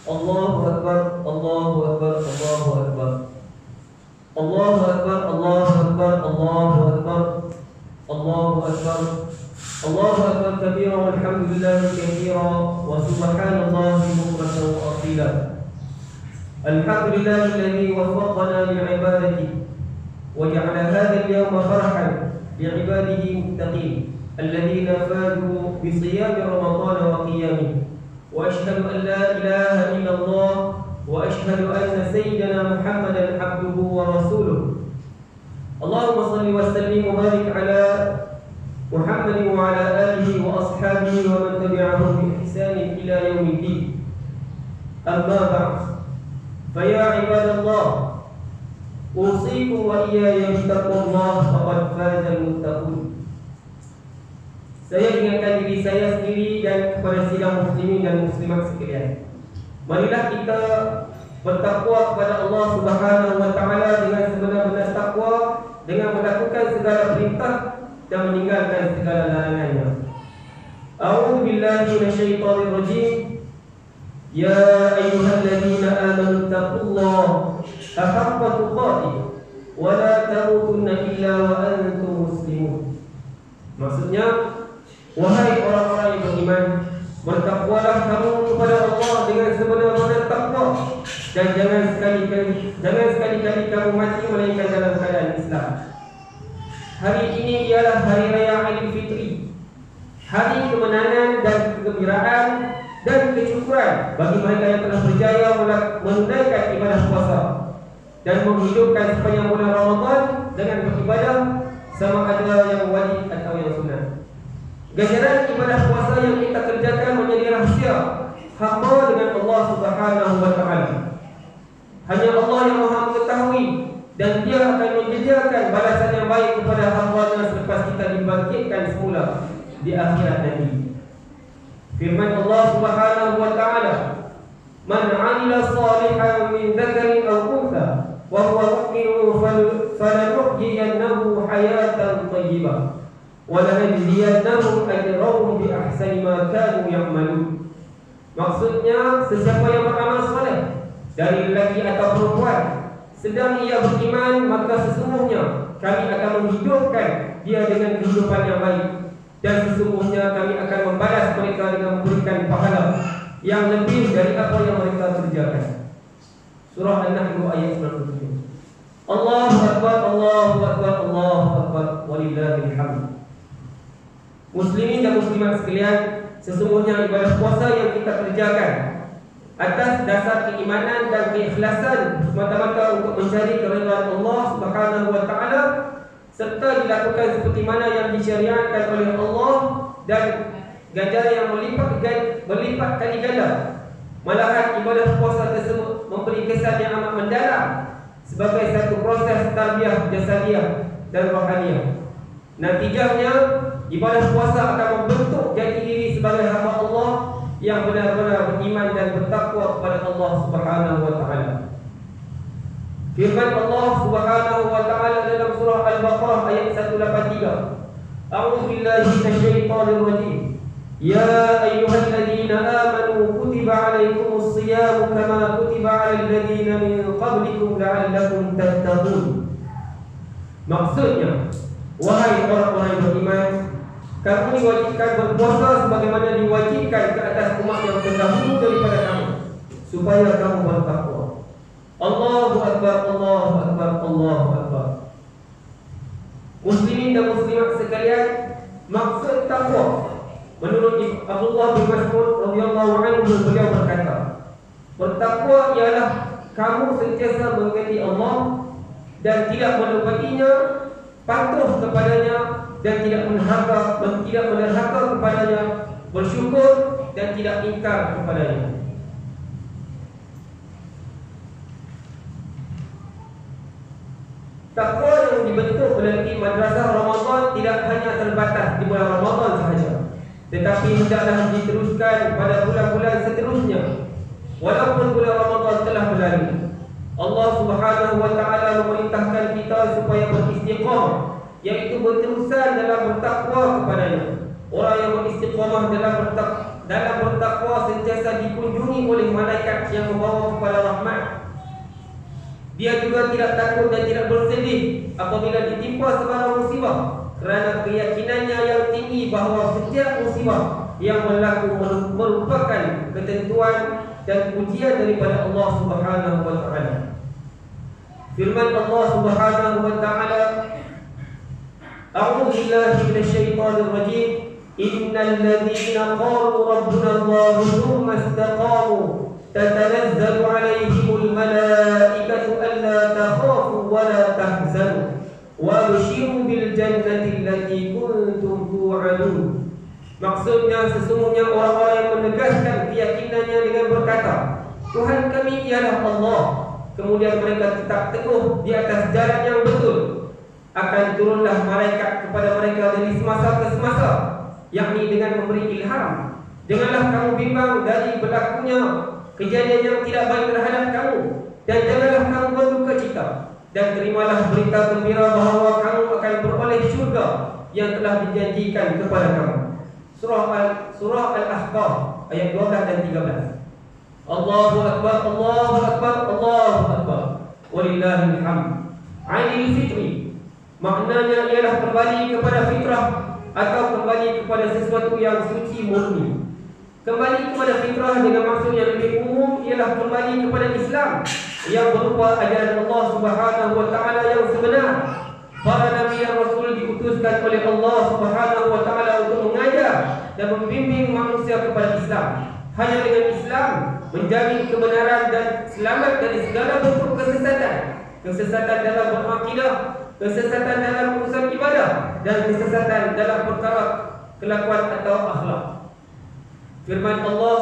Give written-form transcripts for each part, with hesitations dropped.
Allahu Akbar, Allahu Akbar, Allahu Akbar. Allahu Akbar, Allahu Akbar, Allahu Akbar. Allahu Akbar. Allahu Akbar kabira walhamdulillahi katsira wa subhanallahi bukratan wa asila. Alhamdulillahi alladhi waffaqana li'ibadatihi wa ja'ala hadha al-yawma farhan li'ibadihi muttaqin alladhina fadu bi siyami ramadana wa qiyamihi. وأشهد أن لا إله إلا الله وأشهد أن سيدنا محمدا عبده ورسوله. اللهم صل وسلم وبارك على محمد وعلى آله وأصحابه ومن تبعهم بإحسان إلى يوم الدين. أما بعد فيا عباد الله أوصيكم وإياي بتقوى الله فقد فاز المتقون. Saya ingatkan diri saya sendiri dan kepada sidang muslimin dan muslimat sekalian. Marilah kita bertakwa kepada Allah Subhanahu wa taala dengan sebenar-benar takwa, dengan melakukan segala perintah dan meninggalkan segala larangannya. A'udzu billahi minasyaitonir rajim. Ya ayyuhalladzina amanu taqullaha haqqa tuqatih wa la tamutunna illa wa antum muslimun. Maksudnya, wahai orang-orang yang beriman, bertakwalah kamu kepada Allah dengan sebenar-benar takwa, dan jangan sekali-kali kamu mati melainkan dalam keadaan Islam. Hari ini ialah hari raya Aidilfitri, hari kemenangan dan kegembiraan dan kesyukuran bagi mereka yang telah berjaya menunaikan ibadah puasa dan menghidupkan sepanjang bulan Ramadan dengan beribadah sama ada yang wajib atau yang sunat. Ganjaran ibadah puasa yang kita kerjakan menjadi rahsia hamba dengan Allah Subhanahu wa taala. Hanya Allah yang Maha mengetahui, dan Dia akan menyediakan balasan yang baik kepada hamba-Nya selepas kita dibangkitkan semula di akhirat nanti. Firman Allah Subhanahu wa taala, "Man 'amila shalihan min dzakarin aw untha wa huwa mu'minun falanuhyiyannahu hayatan thayyibah wa lanajziyannahum ajrahum bi ahsani ma kanu ya'malun." Maksudnya, sesiapa yang beramal soleh dari lelaki atau perempuan sedang ia beriman, maka sesungguhnya kami akan menghidupkan dia dengan kehidupan yang baik, dan sesungguhnya kami akan membalas mereka dengan memberikan pahala yang lebih dari apa yang mereka kerjakan. Surah An-Nahl ayat 97. Allahu Akbar, Allahu Akbar, Allahu Akbar, walillahil hamd. Muslimin dan muslimat sekalian, sesungguhnya ibadah puasa yang kita kerjakan atas dasar keimanan dan keikhlasan semata-mata untuk mencari keridhaan Allah Subhanahu wa taala, serta dilakukan seperti mana yang disyariatkan oleh Allah, dan ganjaran yang berlipat kali ganda. Malahan ibadah puasa tersebut memberi kesan yang amat mendalam sebagai satu proses tarbiyah jasadiah dan rohaniah. Natijahnya, ibadah puasa akan membentuk jati diri sebagai hamba Allah yang benar-benar beriman dan bertakwa kepada Allah Subhanahu wa taala. Firman Allah Subhanahu wa taala dalam surah Al-Baqarah ayat 183. A'udzu billahi minasyaitonir rajim. Ya ayyuhalladzina amanu kutiba 'alaikumus shiyamu kama kutiba 'alal ladzina min qablikum la'allakum tattaqun. Maksudnya, wahai orang-orang yang beriman, kamu diwajibkan berpuasa sebagaimana diwajibkan ke atas umat yang terdahulu daripada kamu, supaya kamu bertakwa. Allahu Akbar, Allahu Akbar, Allahu Akbar. Muslimin dan muslimat sekalian, maksud takwa menurut Abdullah bin Mas'ud radhiyallahu anhu, beliau berkata, bertakwa ialah kamu sentiasa mengingati Allah dan tidak melupainya, patuh kepadanya dan tidak menerhaka kepadanya, bersyukur dan tidak ingkar kepadanya. Takwa yang dibentuk melalui madrasah Ramadan tidak hanya terbatas di bulan Ramadan sahaja, tetapi hendaklah diteruskan pada bulan-bulan seterusnya. Walaupun bulan Ramadan telah berlalu, Allah Subhanahu wa taala memerintahkan kita supaya beristiqamah, yaitu berterusan dalam bertakwa kepadanya. Orang yang beristiqamah dalam bertakwa sentiasa dikunjungi oleh malaikat yang membawa kepada rahmat. Dia juga tidak takut dan tidak bersedih apabila ditimpa sebarang musibah, kerana keyakinannya yang tinggi bahawa setiap musibah yang berlaku merupakan ketentuan dan ujian daripada Allah Subhanahu wa taala. Firman Allah Subhanahu wa taala, A'udzu billahi minasyaitonir rajim. Innal ladzina qalu rabbuna Allah tsumma istaqamu tatanazzalu 'alaihimul malaikatu alla takhafu wa la tahzanu wa abshiru bil jannati allati kuntum tu'adun. Maksudnya, sesungguhnya orang-orang yang menegaskan keyakinannya dengan berkata, Tuhan kami ialah Allah, kemudian mereka tetap teguh di atas jalan yang betul, akan turunlah malaikat kepada mereka dari semasa ke semasa, yakni dengan memberi ilham. Janganlah kamu bimbang dari berlakunya kejadian yang tidak baik terhadap kamu, dan janganlah kamu berduka cita, dan terimalah berita gembira bahawa kamu akan beroleh syurga yang telah dijanjikan kepada kamu. Surah Al-Ahqaf ayat 12 dan 13. Allahu Akbar, Allahu Akbar, Allahu Akbar, walillahil hamd. Aidil Fitri maknanya ialah kembali kepada fitrah atau kembali kepada sesuatu yang suci murni. Kembali kepada fitrah dengan maksud yang lebih umum ialah kembali kepada Islam yang berupa ajaran Allah Subhanahu wa taala yang sebenar. Para nabi dan rasul diutuskan oleh Allah Subhanahu wa taala untuk mengajar dan membimbing manusia kepada Islam. Hanya dengan Islam menjamin kebenaran dan selamat dari segala bentuk kesesatan. Kesesatan dalam berakidah, kesesatan dalam urusan ibadah, dan kesesatan dalam perkara kelakuan atau akhlak. Firman Allah,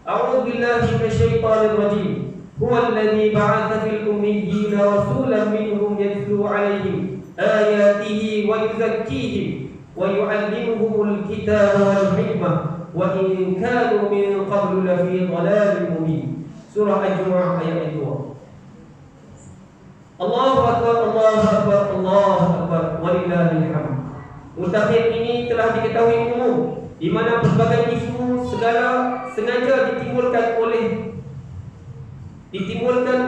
A'udzu billahi minasyaitonir rajim. Huwa alladhi ba'atha fil ummiyyin rasulan minhum yatlu 'alaihim ayatihi wa yuzakkihim wa yu'allimuhumul kitaba wal hikmah wa in kanu min qablu lafi dhalalin mubin. Surah Al-Jumu'ah ayat 2. Allahu Akbar, Allahu Akbar, Allahu Akbar, walillahil hamd. Mutakhir ini telah diketahui umum, di mana berbagai isu segala sengaja ditimulkan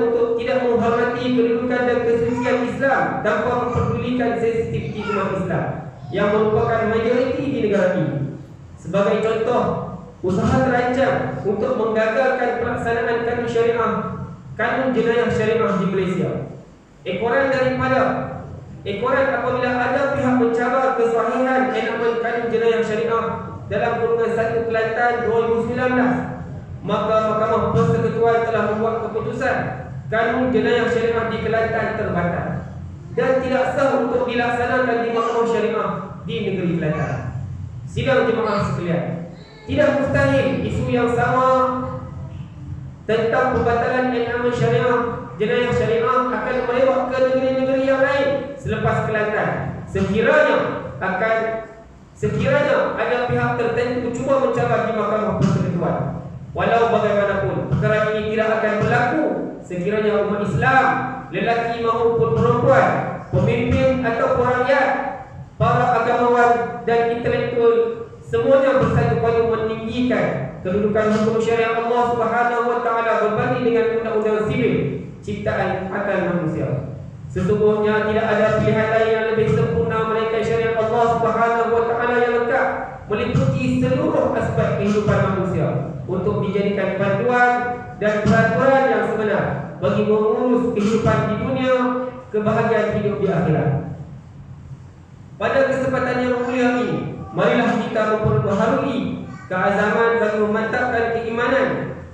untuk tidak menghormati kedudukan dan kesucian Islam tanpa memperdulikan sensitiviti umat Islam yang merupakan majoriti di negara ini. Sebagai contoh, usaha terancam untuk menggagalkan pelaksanaan kanun jenayah syariah di Malaysia. Ekoran apabila ada pihak mencabar kesahihan enakmen kanun jenayah syariah dalam kurungan 1 Kelantan 2019, maka Mahkamah Persekutuan telah membuat keputusan kanun jenayah syariah di Kelantan terbatal dan tidak sah untuk dilaksanakan di Mahkamah Syariah di negeri Kelantan. Sidang jemaah sekalian, tidak mustahil isu yang sama tentang pembatalan enakmen syariah jenayah syariah akan melewat ke negeri-negeri yang lain selepas Kelantan. Sekiranya ada pihak tertentu cuba mencabar di Mahkamah Persekutuan. Walau bagaimanapun, perkara ini tidak akan berlaku sekiranya umat Islam, lelaki maupun perempuan, pemimpin atau rakyat, para agamawan dan intelektual, semuanya bersatu padu meninggikan kedudukan hukum syariat Allah Subhanahu wa taala berbanding dengan undang-undang sivil ciptaan akal manusia. Sesungguhnya tidak ada pilihan lain yang lebih sempurna melainkan syariat Allah Subhanahu wa taala yang lengkap, meliputi seluruh aspek kehidupan manusia untuk dijadikan panduan dan peraturan yang sebenar bagi mengurus kehidupan di dunia, kebahagiaan hidup di akhirat. Pada kesempatan yang mulia ini, marilah kita memperbaharui keazaman bagi memantapkan keimanan,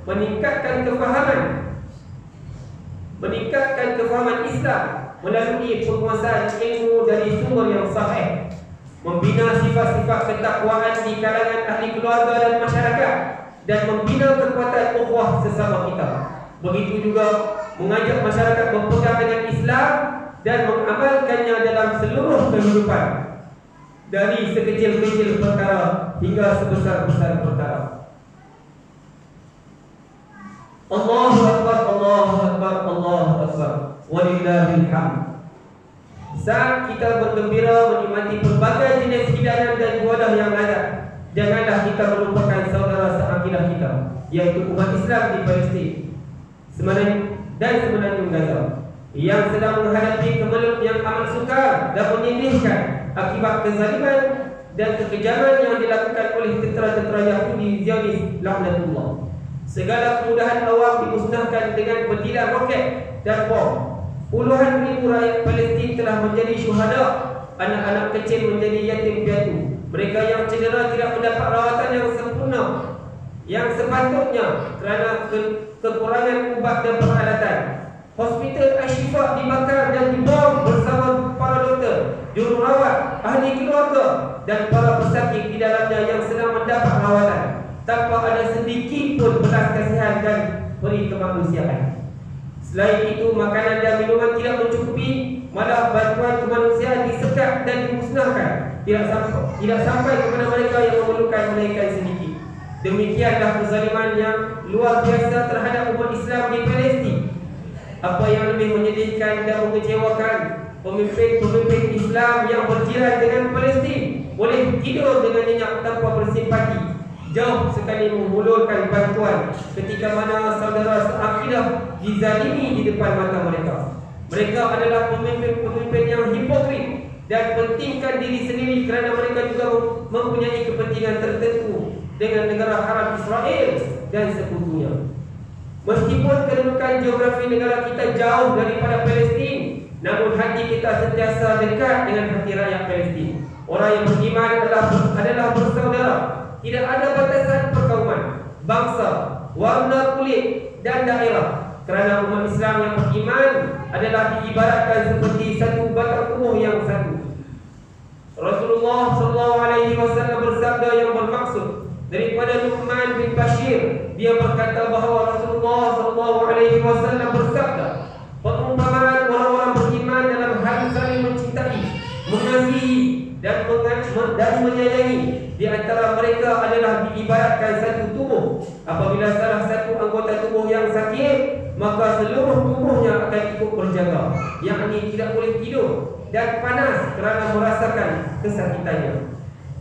meningkatkan kefahaman Islam melalui penguasaan ilmu dari sumber yang sahih, membina sifat-sifat ketakwaan di kalangan ahli keluarga dan masyarakat, dan membina kekuatan ukhuwah sesama kita. Begitu juga mengajak masyarakat berpegang dengan Islam dan mengamalkannya dalam seluruh kehidupan, dari sekecil-kecil perkara hingga sebesar-besar perkara. Allahu Akbar, Allahu Akbar, Allahu Akbar, walillahil hamd. saat kita bergembira menikmati pelbagai jenis hidangan dan ibadah yang lazat, janganlah kita melupakan saudara seakidah kita, yaitu umat Islam di Palestin dan semenanjung Gaza, yang sedang menghadapi kemelut yang amat sukar dan menyedihkan akibat kezaliman dan kekejaman yang dilakukan oleh tentera-tentera Yahudi Zionis laknatullah. Segala kemudahan awam dimusnahkan dengan bentilan roket dan bom. Puluhan ribu rakyat Palestin telah menjadi syuhada, anak-anak kecil menjadi yatim piatu. Mereka yang cedera tidak mendapat rawatan yang sempurna yang sepatutnya kerana kekurangan ubat dan peralatan. Hospital Al-Shifa dibakar dan dibom bersama para doktor, jururawat, ahli keluarga dan para pesakit di dalamnya yang sedang mendapat rawatan, tanpa ada sedikit pun belas kasihan dan beri kemanusiaan. Selain itu, makanan dan minuman tidak mencukupi, malah bantuan kemanusiaan disekat dan dimusnahkan, tidak sampai kepada mereka yang memerlukan melainkan sedikit. Demikianlah kezaliman yang luar biasa terhadap umat Islam di Palestin. Apa yang lebih menyedihkan dan mengecewakan, pemimpin-pemimpin Islam yang berjiran dengan Palestin boleh tidur dengan nyenyak tanpa bersimpati, jauh sekali menghulurkan bantuan ketika mana saudara seakidah dizalimi di depan mata mereka. Mereka adalah pemimpin-pemimpin yang hipokrit dan pentingkan diri sendiri kerana mereka juga mempunyai kepentingan tertentu dengan negara haram Israel dan sekutunya. Meskipun kedudukan geografi negara kita jauh daripada Palestin, namun hati kita sentiasa dekat dengan hati rakyat Palestin. Orang yang beriman adalah bersaudara. Tidak ada batasan perkauman, bangsa, warna kulit dan daerah. Kerana umat Islam yang beriman adalah diibaratkan seperti satu batang tubuh yang satu. Rasulullah SAW bersabda yang bermaksud daripada Nu'man bin Bashir, dia berkata bahawa Rasulullah SAW bersabda, perumpamaan orang-orang beriman dalam hal saling mencintai, mengasihi dan menyayangi di antara mereka adalah diibaratkan satu tubuh. Apabila salah satu anggota tubuh yang sakit, maka seluruh tubuhnya akan ikut berjaga, yakni tidak boleh tidur dan panas kerana merasakan kesakitannya.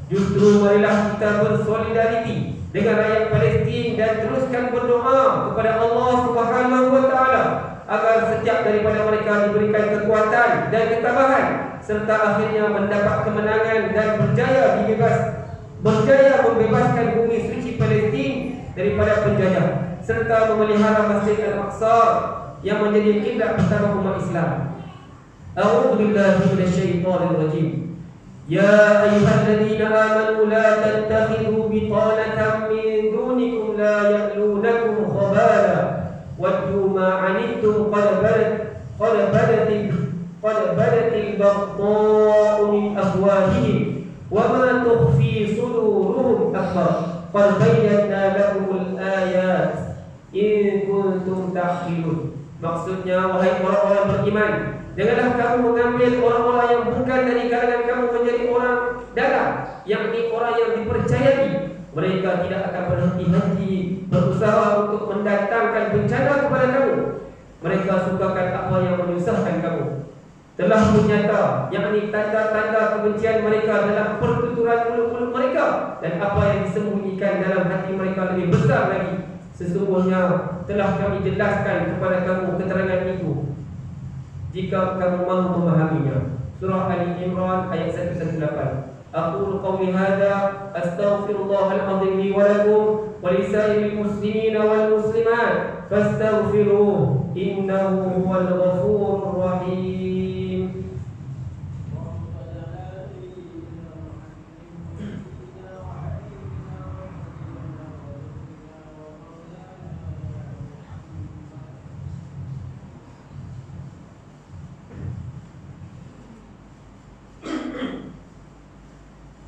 Justru marilah kita bersolidariti dengan rakyat Palestin dan teruskan berdoa kepada Allah Subhanahu wa taala agar setiap daripada mereka diberikan kekuatan dan ketabahan serta akhirnya mendapat kemenangan dan berjaya membebaskan bumi suci Palestin daripada penjajah serta memelihara Masjid Al-Aqsa yang menjadi kiblat pertama umat Islam. A'udzu billahi minasyaitonir rajim. Ya ayyuhalladzina amanu la tattakhidhu bitanatan min dunikum la ya'lunakum khabala waddu ma 'anittum qad badatil baghdha'u min afwahihim wa ma tukhfi suduruhum akbar qad bayyana lakumul ayat in kuntum ta'qilun. Maksudnya, wahai orang-orang beriman, janganlah kamu mengambil orang-orang yang bukan dari kalangan kamu menjadi orang dalam, yakni orang yang dipercayai. Mereka tidak akan berhenti-henti berusaha untuk mendatangkan bencana kepada kamu. Mereka sukakan apa yang menyusahkan kamu. Telah menyata, yakni tanda-tanda kebencian mereka dalam pertuturan mulut-mulut mereka, dan apa yang disembunyikan dalam hati mereka lebih besar lagi. Sesungguhnya telah kami jelaskan kepada kamu keterangan itu jika kamu mahu memahaminya. Surah Ali Imran ayat 118. Aqulu qawli hadza astaghfirullahal azim li wa lakum wa lisairil muslimin wal muslimat fastaghfiruhu innahu huwal ghafurur rahim.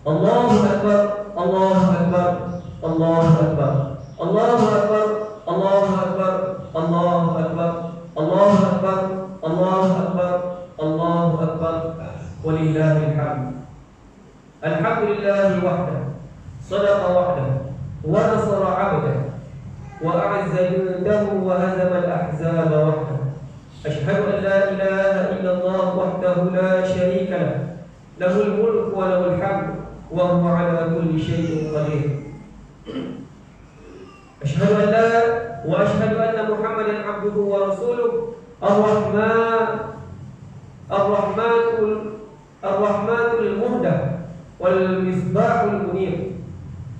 Allahu Akbar, Allahu Akbar, Allahu Akbar, Allahu Akbar, Allahu Akbar, Allahu Akbar, Allahu Akbar, Allahu Akbar, Allahu Akbar, walillahil hamd. Alhamdulillahi wahdahu, sadaqa wahdahu, wa nasara 'abdahu, wa a'azza jundahu wa hazama al-ahzaba wahdahu. أشهد أن لا إله إلا الله وحده لا شريك له له الملك وله الحمد وهو على كل شيء قدير. وأشهد أن محمدا عبده ورسوله الرحمن المهدى والمصباح المنير.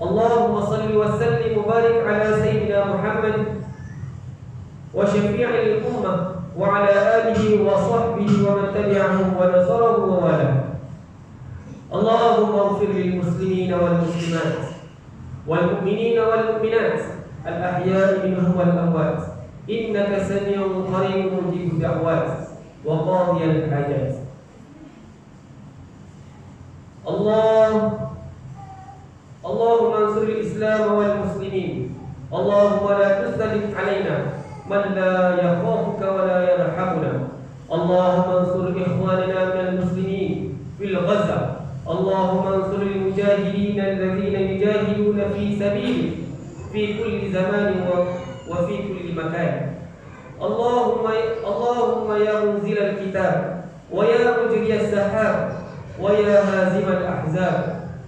اللهم صل وسلم وبارك على سيدنا محمد وشفيع الأمة وعلى آله وصحبه ومن تبعهم ونصره ووالاه. اللهم اغفر للمسلمين والمسلمات والمؤمنين والمؤمنات الأحياء منهم والأموات إنك سميع قريب مجيب الدعوات وقاضي الحاجات. اللهم انصر الإسلام والمسلمين. اللهم لا تسلط علينا من لا يخافك ولا يرحمنا. اللهم انصر إخواننا من المسلمين في الغزة. اللهم انصر المجاهدين الذين يجاهدون في سبيلك في كل زمان وفي كل مكان. اللهم يا منزل الكتاب ويا مجري السحاب ويا هازم الأحزاب،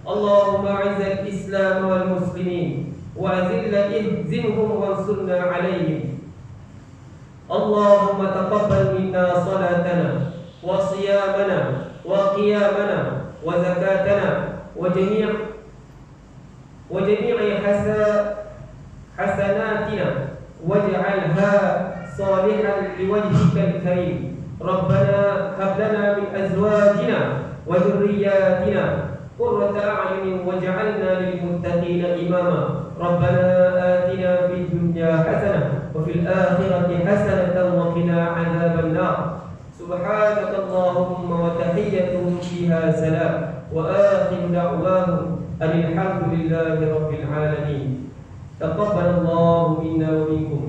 اللهم أعز الإسلام والمسلمين اهزمهم وانصرنا عليهم. اللهم تقبل منا صلاتنا وصيامنا وقيامنا وزكاتنا وجميع حسناتنا واجعلها صالحا لوجهك الكريم. ربنا هب لنا من أزواجنا وذرياتنا قرة أعين واجعلنا للمتقين إماما. ربنا آتنا في الدنيا حسنة وفي الآخرة حسنة وقنا عذاب النار. سبحانك اللهم وتحيتهم فيها سلام وآخر دعواهم أن الحمد لله رب العالمين. تقبل الله منا ومنكم.